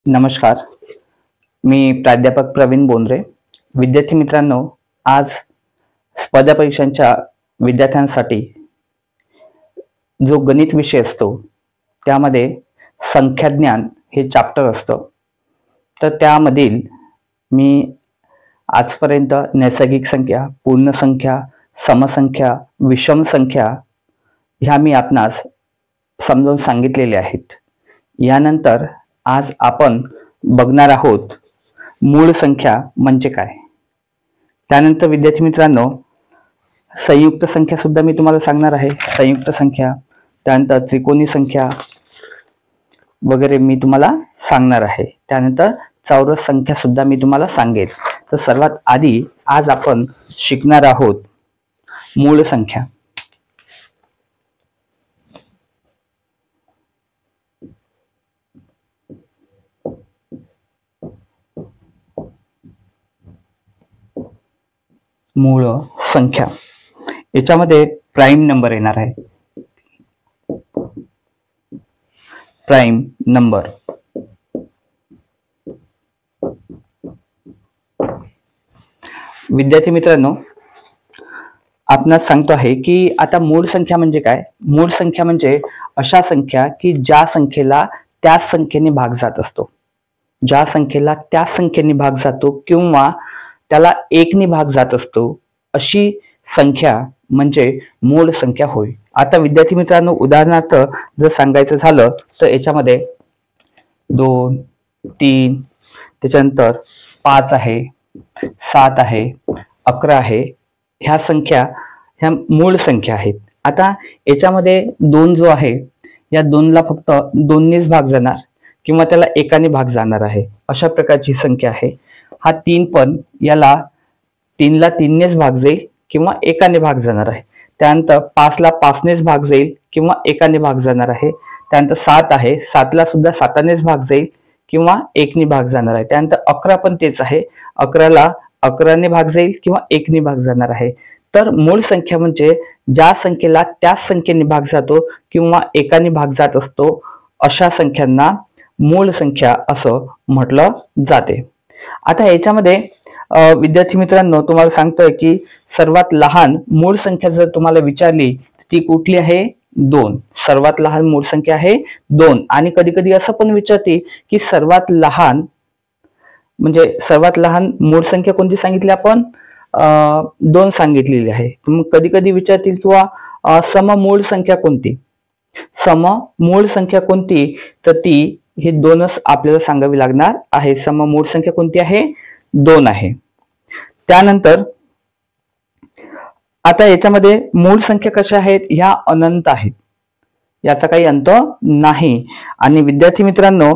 नमस्कार. मी प्राध्यापक प्रवीण बोंद्रे. विद्यार्थी मित्रांनो, आज स्पर्धा परीक्षांच्या विद्यार्थ्यांसाठी जो गणित विषय असतो त्यामध्ये संख्याज्ञान हे चॅप्टर असतं. तर त्यामधील मी आजपर्यंत नैसर्गिक संख्या, पूर्ण संख्या, समसंख्या, विषम संख्या ह्या मी आपणास समजावून सांगितलेले आहेत. यानंतर आज आपण बघणार आहोत मूळ संख्या म्हणजे काय. त्यानंतर विद्यार्थी मित्रांनो, संयुक्त संख्या सुद्धा मी तुम्हाला सांगणार आहे. संयुक्त संख्या, त्यानंतर त्रिकोणी संख्या वगैरे मी तुम्हाला सांगणार आहे. त्यानंतर चौरस संख्या सुद्धा मी तुम्हाला सांगेल. तर सर्वात आधी आज आपण शिकणार आहोत मूळ संख्या. मूळ संख्या याच्यामध्ये प्राइम नंबर येणार आहे. प्राइम नंबर विद्यार्थी मित्रांनो, आपणास सांगतो आहे की आता मूळ संख्या म्हणजे काय. मूळ संख्या म्हणजे अशा संख्या की ज्या संख्येला त्याच संख्येने भाग जात असतो. ज्या संख्येला त्याच संख्येने भाग जातो किंवा त्याला एकने भाग जात असतो, अशी संख्या म्हणजे मूळ संख्या होय. आता विद्यार्थी मित्रांनो, उदाहरणार्थ जर सांगायचं झालं तर याच्यामध्ये 2, 3, त्याच्यानंतर 5 आहे, 7 आहे, 11 आहे, ह्या संख्या ह्या मूळ संख्या आहेत. आता याच्यामध्ये 2 जो आहे, या 2ला फक्त 2नेच भाग जाणार किंवा त्याला एकाने भाग जाणार आहे, अशा प्रकारची संख्या आहे. हा 3 पण याला 3ला 3नेच भाग जाईल किंवा एकाने भाग जाणार आहे. त्यानंतर 5ला 5नेच भाग जाईल किंवा एकाने भाग जाणार आहे. त्यानंतर 7 आहे, 7ला सुद्धा 7नेच भाग जाईल किंवा एकने भाग जाणार आहे. त्यानंतर 11 पण तेच आहे, 11ला 11ने भाग जाईल किंवा एकने भाग जाणार आहे. तर मूळ संख्या म्हणजे ज्या संख्येला त्याच संख्येने भाग जातो किंवा एकाने भाग जात असतो, अशा संख्यांना मूळ संख्या असं म्हटलं जाते. आता याच्यामध्ये विद्यार्थी मित्रांनो, तुम्हाला सांगतोय की सर्वात लहान मूळ संख्या जर तुम्हाला विचारली ती कुठली आहे? 2. सर्वात लहान मूळ संख्या आहे 2. आणि कधी कधी असं पण विचारते की सर्वात लहान म्हणजे सर्वात लहान मूळ संख्या कोणती सांगितली आपण? 2 सांगितलेली आहे. मग कधी कधी विचारतील किंवा सममूळ संख्या कोणती? सममूळ संख्या कोणती? तर ती हे 2च आपल्याला सांगावी लागणार आहे. सममूळ संख्या कोणती आहे? 2 आहे. त्यानंतर आता याच्यामध्ये मूळ संख्या कशा आहेत? ह्या अनंत आहेत, याचा काही अंत नाही. आणि विद्यार्थी मित्रांनो,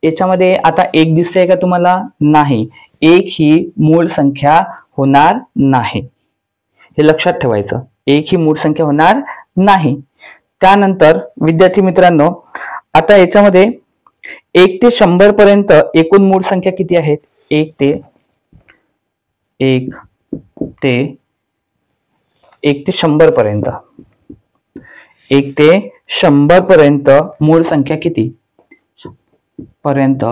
याच्यामध्ये आता 1 दिसतंय का तुम्हाला? नाही, 1 ही मूळ संख्या होणार नाही, हे लक्षात ठेवायचं. 1 ही मूळ संख्या होणार नाही. त्यानंतर विद्यार्थी मित्रांनो, आता याच्यामध्ये 1 ते 100 पर्यंत एकूण मूळ संख्या किती आहेत? 1 ते 100 पर्यंत, 1 ते 100 पर्यंत मूळ संख्या किती? पर्यंत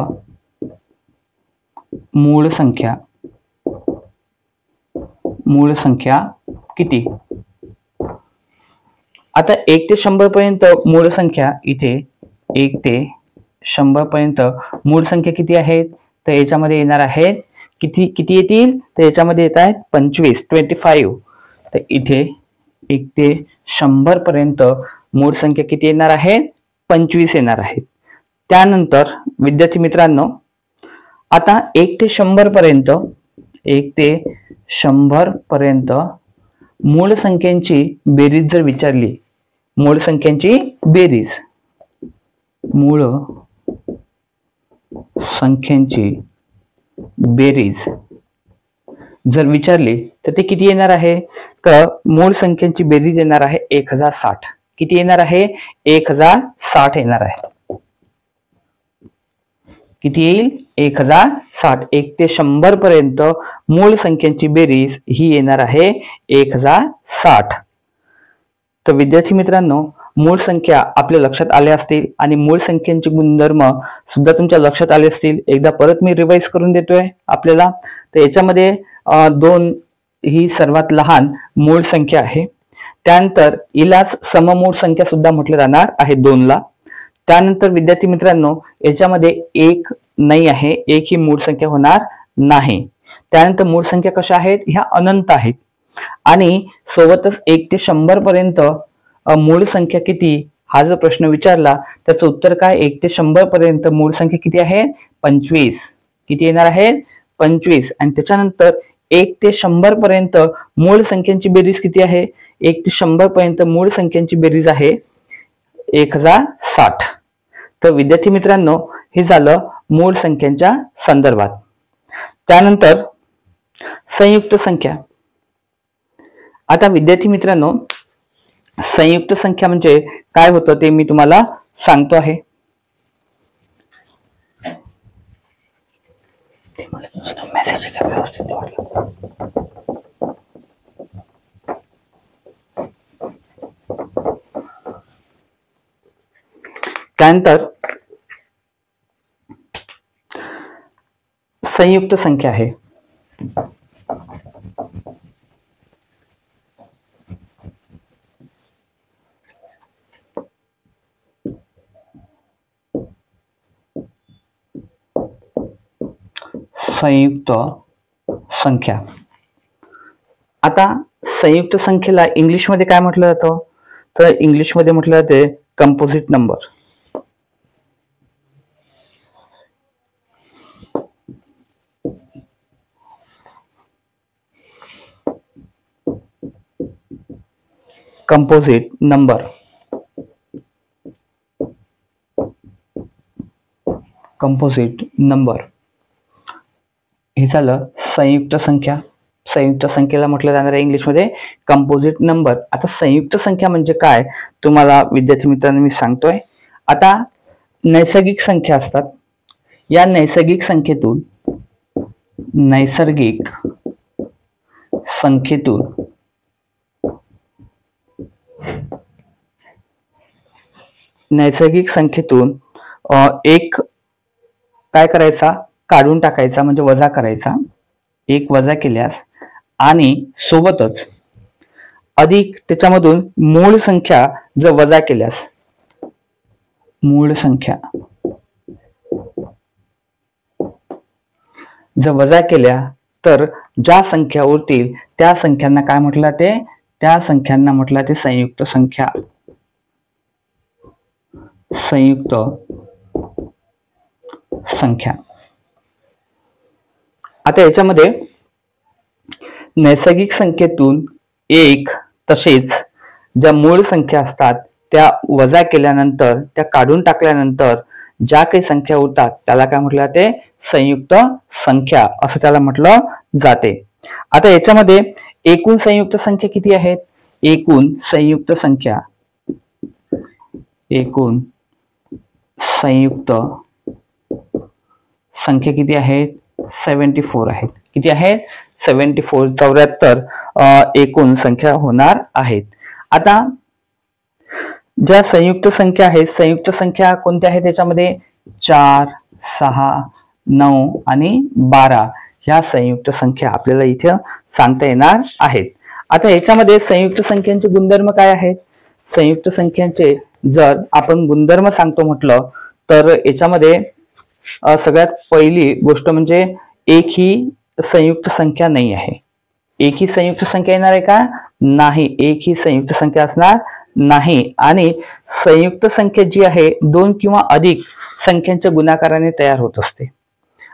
मूळ संख्या किती? आता 1 ते 100 पर्यंत मूळ संख्या, इथे 1 ते 100 पर्यंत मूळ संख्या किती आहेत? तर याच्यामध्ये येणार आहेत किती येतील? तर याच्यामध्ये येत आहेत 25. तर इथे 1 ते 100 पर्यंत मूळ संख्या किती येणार आहेत? 25 येणार आहेत. त्यानंतर विद्यार्थी मित्रांनो, आता 1 ते 100 पर्यंत, 1 ते 100 पर्यंत मूळ संख्यांची बेरीज जर विचारली, मूळ संख्यांची बेरीज, मूळ संख्यांची बेरीज जर विचारली तर ते किती येणार आहे? तर मूळ संख्यांची बेरीज येणार आहे 1060. किती येणार आहे? 1060 येणार आहे. किती येईल? 1060. 1 ते 100 पर्यंत मूळ संख्यांची बेरीज ही येणार आहे 1060. तर विद्यार्थी मित्रांनो, मूळ संख्या आपल्या लक्षात आल्या असतील आणि मूळ संख्यांचे गुणधर्म सुद्धा तुमच्या लक्षात आले असतील. एकदा परत मी रिवाइज करून देतोय आपल्याला. तर याच्यामध्ये 2 ही सर्वात लहान मूळ संख्या आहे. त्यानंतर हिलाच सममूळ संख्या सुद्धा म्हटलं जाणार आहे 2 ला. त्यानंतर विद्यार्थी मित्रांनो, याच्यामध्ये 1 नाही आहे, 1 ही मूळ संख्या होणार नाही. त्यानंतर मूळ संख्या कशा आहेत, ह्या अनंत आहेत. आणि सोबतच 1 ते 100 पर्यंत मूळ संख्या किती, हा जर प्रश्न विचारला त्याचं उत्तर काय, 1 ते 100 पर्यंत मूळ संख्या किती आहे, 25. किती येणार आहेत, 25. आणि त्याच्यानंतर 1 ते 100 पर्यंत मूळ संख्यांची बेरीज किती आहे, 1 ते 100 पर्यंत मूळ संख्यांची बेरीज आहे 1060. तर विद्यार्थी मित्रांनो, हे झालं मूळ संख्यांच्या संदर्भात. त्यानंतर संयुक्त संख्या. आता विद्यार्थी मित्रांनो, संयुक्त संख्या म्हणजे काय होतं ते मी तुम्हाला सांगतो आहे. त्यानंतर संयुक्त संख्या आहे. संयुक्त संख्या. आता संयुक्त संख्येला इंग्लिश मध्ये काय म्हटलं जातं, तर इंग्लिश मध्ये म्हटलं जाते composite number. Composite number. Composite number हे झालं संयुक्त संख्या. संयुक्त संख्येला म्हटलं जाणार आहे इंग्लिशमध्ये कंपोजिट नंबर. आता संयुक्त संख्या म्हणजे काय तुम्हाला विद्यार्थी मित्रांनो मी सांगतोय. आता नैसर्गिक संख्या असतात, या नैसर्गिक संख्येतून नैसर्गिक संख्येतून एक काय करायचा, काढून टाकायचा म्हणजे वजा करायचा. एक वजा केल्यास आणि सोबतच अधिक त्याच्यामधून मूळ संख्या जर वजा केल्यास, मूळ संख्या जर वजा केल्या तर ज्या संख्या उरतील त्या संख्यांना काय म्हटलं जाते, त्या संख्यांना म्हटलं जाते संयुक्त संख्या. संयुक्त संख्या. आता याच्यामध्ये नैसर्गिक संख्येतून एक तसेच ज्या मूळ संख्या असतात त्या वजा केल्यानंतर, त्या काढून टाकल्यानंतर ज्या काही संख्या उरतात त्याला काय म्हटलं जाते, संयुक्त संख्या असं त्याला म्हटलं जाते. आता याच्यामध्ये एकूण संयुक्त संख्या किती आहेत, एकूण संयुक्त संख्या किती आहेत, 74 आहेत. किती आहेत, 74. 74 एकूण संख्या होणार आहेत. आता ज्या संयुक्त संख्या आहेत, संयुक्त संख्या कोणत्या आहेत त्याच्यामध्ये 4, 6, 9 आणि 12 ह्या संयुक्त संख्या आपल्याला इथे सांगता येणार आहेत. आता याच्यामध्ये संयुक्त संख्यांचे गुणधर्म काय आहेत, संयुक्त संख्यांचे जर आपण गुणधर्म सांगतो म्हटलं तर याच्यामध्ये सगळ्यात पहिली गोष्ट म्हणजे एक ही संयुक्त संख्या नाही आहे. एक ही संयुक्त संख्या येणार आहे का, नाही, एक ही संयुक्त संख्या असणार नाही. आणि संयुक्त संख्या जी आहे 2 किंवा अधिक संख्यांच्या गुणाकाराने तयार होत असते.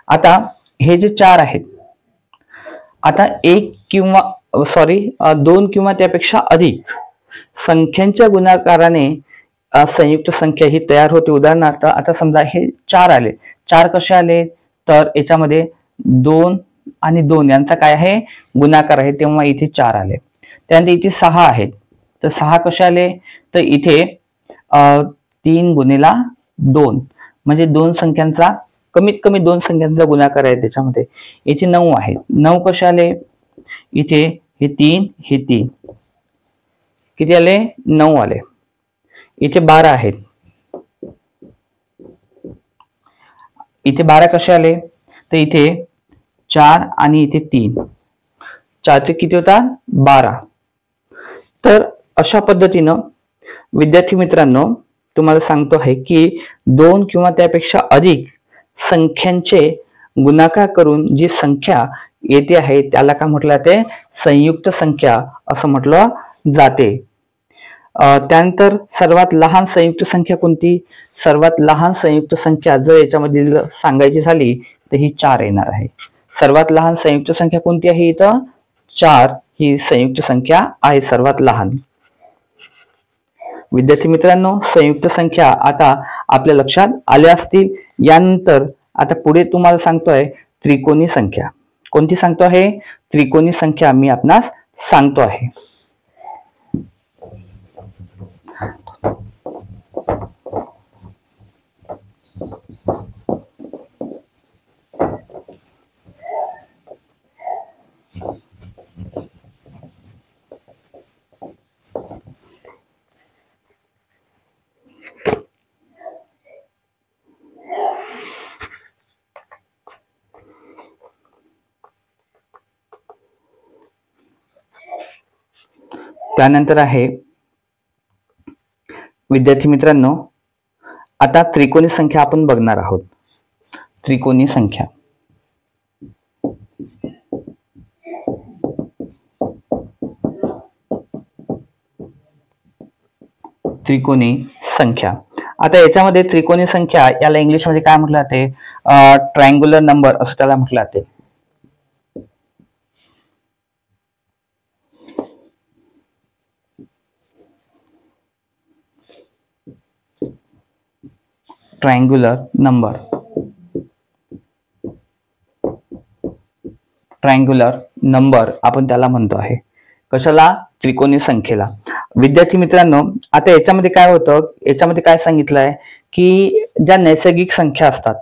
आता हे जे 4 आहेत, आता 2 किंवा त्यापेक्षा अधिक संख्यांच्या गुणाकाराने संयुक्त संख्या ही तयार होते. उदाहरणार्थ आता समजा हे 4 आले, 4 कसे आले तर याच्यामध्ये 2 आणि 2 यांचा काय आहे, गुणाकार आहे, तेव्हा इथे 4 आले. त्यानंतर इथे 6 आहेत, तर 6 कसे आले तर इथे 3 गुणिला 2 म्हणजे 2 संख्यांचा, कमीत कमी 2 संख्यांचा गुणाकार आहे त्याच्यामध्ये. इथे 9 आहेत, 9 कसे आले, इथे हे 3 हे 3 किती आले, 9 आले. इथे 12 आहेत. इथे 12 कसे आले, तर इथे 4 आणि इथे 3, 4 किती होतात 12. तर अशा पद्धतीनं विद्यार्थी मित्रांनो तुम्हाला सांगतो आहे की 2 किंवा त्यापेक्षा अधिक संख्यांचे गुणाकार करून जी संख्या येते आहे त्याला काय म्हटलं जाते, संयुक्त संख्या असं म्हटलं जाते. त्यानंतर सर्वात लहान संयुक्त संख्या कोणती, सर्वात लहान संयुक्त संख्या जर याच्यामध्ये सांगायची झाली तर ही 4 येणार आहे. सर्वात लहान संयुक्त संख्या कोणती आहे, इथं 4 ही संयुक्त संख्या आहे सर्वात लहान. विद्यार्थी मित्रांनो संयुक्त संख्या आता आपल्या लक्षात आल्या असतील. यानंतर आता पुढे तुम्हाला सांगतोय त्रिकोणी संख्या. कोणती सांगतो आहे, त्रिकोणी संख्या मी आपणास सांगतो आहे. त्यानंतर आहे विद्यार्थी मित्रांनो आता त्रिकोणी संख्या आपण बघणार आहोत. त्रिकोणी संख्या, त्रिकोणी संख्या. आता याच्यामध्ये त्रिकोणी संख्या याला इंग्लिश मध्ये काय म्हटलं जाते, ट्रायंग्युलर नंबर असं त्याला म्हटलं जाते. ट्रायंग्युलर नंबर, ट्रायंग्युलर नंबर आपण त्याला म्हणतो आहे. कशाला, त्रिकोणी संख्येला. विद्यार्थी मित्रांनो आता याच्यामध्ये काय होतं, याच्यामध्ये काय सांगितलंय की ज्या नैसर्गिक संख्या असतात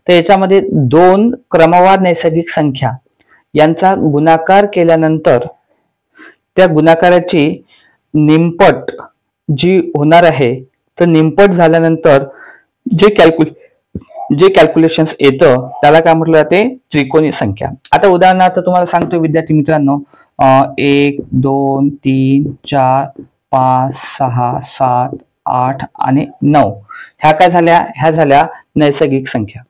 तर याच्यामध्ये 2 क्रमवार नैसर्गिक संख्या यांचा गुणाकार केल्यानंतर त्या गुणाकाराची निमपट जी होणार आहे तर निमपट झाल्यानंतर जे कॅल्क्युलेशन्स येतं त्याला काय म्हटलं जाते, त्रिकोणी संख्या. आता उदाहरणार्थ तुम्हाला सांगतो विद्यार्थी मित्रांनो 1 2 3 4 5 6 7 8 आणि 9 ह्या काय झाल्या, ह्या झाल्या नैसर्गिक संख्या.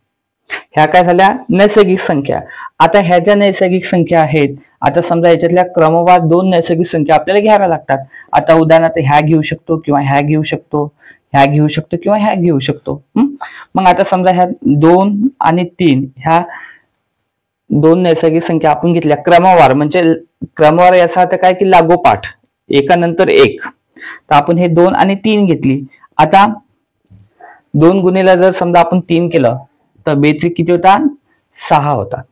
ह्या काय झाल्या नैसर्गिक संख्या. आता ह्या ज्या नैसर्गिक संख्या आहेत, आता समजा याच्यातल्या क्रमवार 2 नैसर्गिक संख्या आपल्याला घ्याव्या लागतात. आता उदाहरणार्थ ह्या घेऊ शकतो किंवा ह्या घेऊ शकतो, ह्या घेऊ शकतो किंवा ह्या घेऊ शकतो. मग आता समजा ह्या 2 आणि 3 ह्या 2 नैसर्गिक संख्या आपण घेतल्या क्रमवार, म्हणजे क्रमवार याचा अर्थ काय की लागोपाठ एकानंतर एक. तर आपण हे 2 आणि 3 घेतली. आता 2 गुणिले जर समजा आपण 3 केलं तर बेत्री किती होतात, 6 होतात.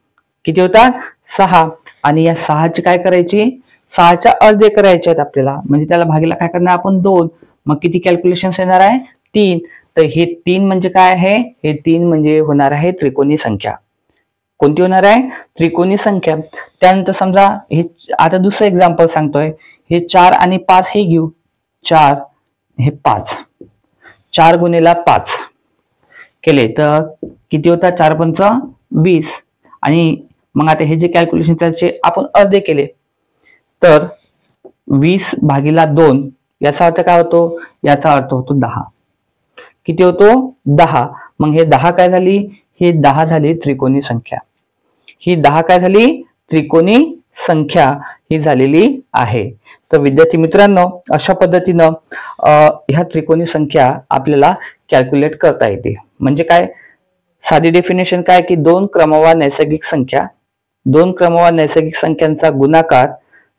किती होतात, 6. आणि या 6ची काय करायची, 6च्या अर्धे करायचे आहेत आपल्याला, म्हणजे त्याला भागीला काय करणार आपण 2. मग किती कॅल्क्युलेशन येणार आहे, 3. तर हे 3 म्हणजे काय आहे, हे 3 म्हणजे होणार आहे त्रिकोणी संख्या. कोणती होणार आहे, त्रिकोणी संख्या. त्यानंतर समजा हे आता दुसरं एक्झाम्पल सांगतोय, हे 4 आणि 5 हे घेऊ. 4 हे 5, 4 गुणिले 5 केले तर किती होतात, 4 पंच 20. आणि मग आता हे जे कॅल्क्युलेशन त्याचे आपण अर्धे केले तर 20 भागीला 2 याचा अर्थ काय होतो, याचा अर्थ होतो 10. किती होतो, 10. मग हे 10 काय झाली, ही 10 झाली त्रिकोणी संख्या. ही 10 काय झाली, त्रिकोणी संख्या ही झालेली आहे. तर विद्यार्थी मित्रांनो अशा पद्धतीनं ह्या त्रिकोणी संख्या आपल्याला कॅल्क्युलेट करता येते. म्हणजे काय, साधी डेफिनेशन काय की 2 क्रमवार नैसर्गिक संख्या, 2 क्रमवार नैसर्गिक संख्यांचा गुणाकार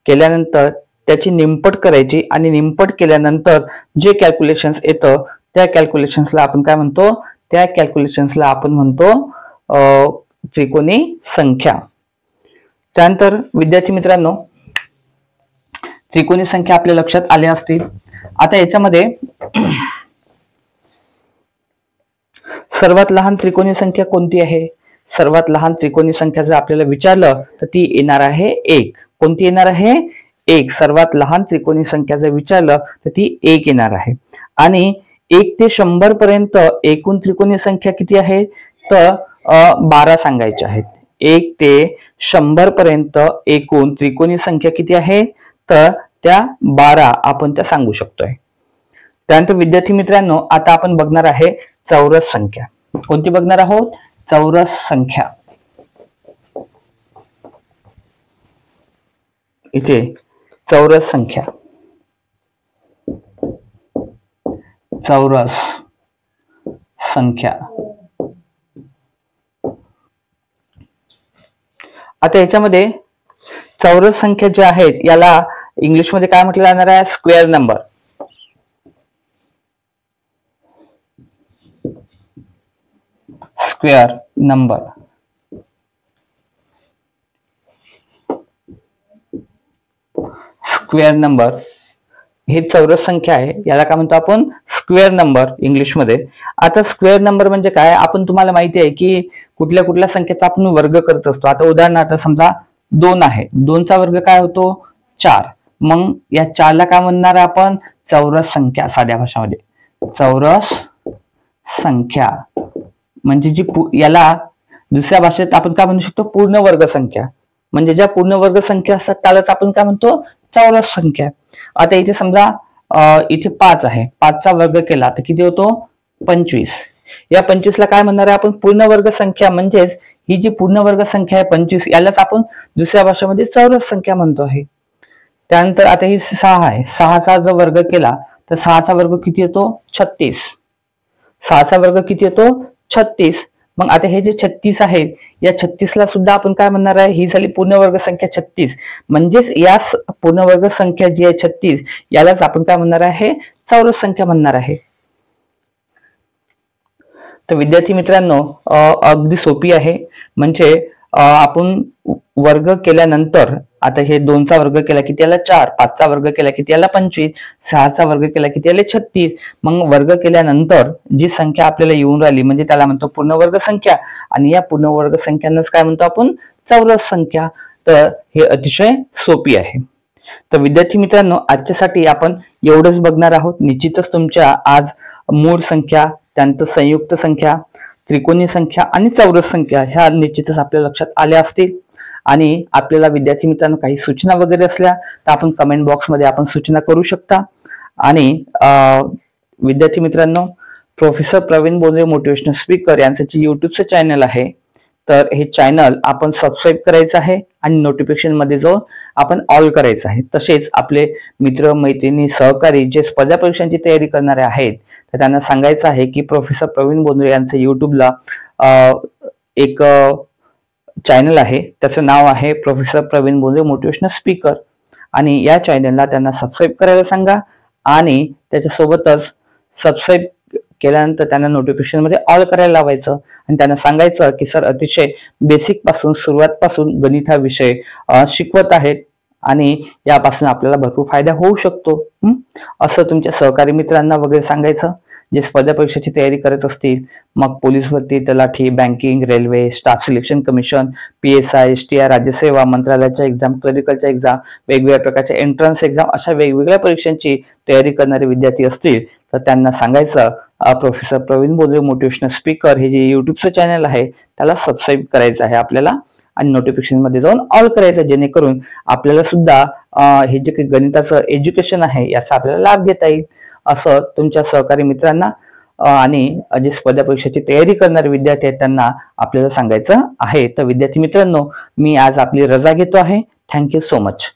केल्यानंतर त्याची निमपट करायची आणि निमपट केल्यानंतर जे कॅल्क्युलेशन्स येतं त्या कॅल्क्युलेशन्सला आपण काय म्हणतो, त्या कॅल्क्युलेशन्सला आपण म्हणतो त्रिकोणी संख्या. त्यानंतर विद्यार्थी मित्रांनो त्रिकोणी संख्या आपल्या लक्षात आल्या असतील. आता याच्यामध्ये सर्वात लहान त्रिकोणी संख्या कोणती आहे, सर्वात लहान त्रिकोणी संख्या जर आपल्याला विचारलं तर ती येणार आहे 1. कोणती येणार आहे, 1. सर्वात लहान त्रिकोणी संख्या जर विचारलं तर ती 1 येणार आहे. आणि 1 ते 100 पर्यंत एकूण त्रिकोणी संख्या किती आहे, तर 12 सांगायच्या आहेत. 1 ते 100 पर्यंत एकूण त्रिकोणी संख्या किती आहे, तर त्या 12 आपण त्या सांगू शकतोय. त्यानंतर विद्यार्थी मित्रांनो, आता आपण बघणार आहे चौरस संख्या. कोणती बघणार आहोत? चौरस संख्या. इथे चौरस संख्या, चौरस संख्या. आता याच्यामध्ये चौरस संख्या ज्या आहेत याला इंग्लिशमध्ये काय म्हटलं जाणार आहे? Square number. Square number. Square number हे चौरस संख्या आहे, याला काय म्हणतो आपण? स्क्वेअर नंबर इंग्लिशमध्ये. आता स्क्वेअर नंबर म्हणजे काय? आपण तुम्हाला माहिती आहे की कुठल्या कुठल्या संख्येचा आपण वर्ग करत असतो. आता उदाहरणार्थ समजा 2 आहे, 2चा वर्ग काय होतो? 4. मग या 4ला काय म्हणणार आपण? चौरस संख्या. साध्या भाषामध्ये चौरस संख्या म्हणजे जी याला दुसऱ्या भाषेत आपण काय म्हणू शकतो? पूर्ण वर्ग संख्या. म्हणजे ज्या पूर्ण वर्ग संख्या असतात त्यालाच आपण काय म्हणतो? चौरस संख्या. आता इथे समजा इथे 5 आहे, 5चा वर्ग केला तर किती होतो? 25. या 25ला काय म्हणणार आहे आपण? पूर्ण वर्ग संख्या. म्हणजेच ही जी पूर्ण वर्ग संख्या आहे 25, यालाच आपण दुसऱ्या भाषेमध्ये चौरस संख्या म्हणतो आहे. त्यानंतर आता ही 6 आहे, 6चा जर वर्ग केला तर 6चा वर्ग किती येतो? 36. 6चा वर्ग किती येतो? 36. मग आता हे जे 36 आहेत या 36ला सुद्धा आपण काय म्हणणार आहे? ही झाली पूर्ण वर्ग संख्या 36. म्हणजेच या पूर्ण वर्ग संख्या जी आहे 36 यालाच आपण काय म्हणणार आहे? चौरस संख्या म्हणणार आहे. तर विद्यार्थी मित्रांनो, अगदी सोपी आहे. म्हणजे आपण वर्ग केल्यानंतर आता हे 2चा वर्ग केला की त्याला 4, 5चा वर्ग केला की त्याला 25, 6चा वर्ग केला की त्याला 36. मग वर्ग केल्यानंतर जी संख्या आपल्याला येऊन राहिली म्हणजे त्याला म्हणतो पूर्ण वर्ग संख्या. आणि या पूर्ण वर्ग संख्यांनाच काय म्हणतो आपण? चौरस संख्या. तर हे अतिशय सोपी आहे. तर विद्यार्थी मित्रांनो, आजच्यासाठी आपण एवढंच बघणार आहोत. निश्चितच तुमच्या आज मूळ संख्या, त्यानंतर संयुक्त संख्या, त्रिकोणी संख्या आणि चौरस संख्या ह्या निश्चितच आपल्या लक्षात आल्या असतील. आणि आपल्याला विद्यार्थी मित्रांनो काही सूचना वगैरे असल्या तर आपण कमेंट बॉक्समध्ये आपण सूचना करू शकता. आणि विद्यार्थी मित्रांनो, professor Pravin Bondre motivational speaker यांचं जे युट्यूबचं चॅनल आहे, तर हे चॅनल आपण सबस्क्राईब करायचं आहे आणि नोटिफिकेशन मध्ये जाऊन आपण ऑल करायचं आहे. तसेच आपले मित्र मैत्रिणी सहकारी जे स्पर्धा परीक्षांची तयारी करणारे आहेत तर त्यांना सांगायचं आहे की प्रोफेसर प्रवीण बोंद्रे यांचं युट्यूबला एक चॅनल आहे, त्याचं नाव आहे professor Pravin Bondre motivational speaker. आणि या चॅनलला त्यांना सबस्क्राईब करायला सांगा. आणि त्याच्यासोबतच सबस्क्राईब केल्यानंतर त्यांना नोटिफिकेशन मध्ये ऑल करायला लावायचं आणि त्यांना सांगायचं की सर अतिशय बेसिक पासून सुरुवात पासून गणित हा विषय शिकवत आहेत आणि यापासून आपल्याला भरपूर फायदा होऊ शकतो असं तुमच्या सहकारी मित्रांना वगैरे सांगायचं जे स्पर्धा परीक्षेची तयारी करत असतील. मग पोलीस भरती, तलाठी, banking, railway, staff selection commission, PSI, STR, राज्यसेवा मंत्रालयाच्या एक्झाम, क्लरिकलच्या एक्झाम, वेगवेगळ्या प्रकारच्या एंट्रन्स एक्झाम, अशा वेगवेगळ्या परीक्षांची तयारी करणारे विद्यार्थी असतील तर त्यांना सांगायचं professor Pravin Bondre motivational speaker हे जे युट्यूबचं चॅनल आहे त्याला सबस्क्राईब करायचं आहे आपल्याला आणि नोटिफिकेशन मध्ये जाऊन ऑल करायचं, जेणेकरून आपल्याला सुद्धा हे जे काही गणिताचं एज्युकेशन आहे याचा आपल्याला लाभ घेता येईल असं तुमच्या सहकारी मित्रांना आणि जे स्पर्धा परीक्षेची तयारी करणारे विद्यार्थी आहेत त्यांना आपल्याला सांगायचं आहे. तर विद्यार्थी मित्रांनो, मी आज आपली रजा घेतो आहे. Thank you so much.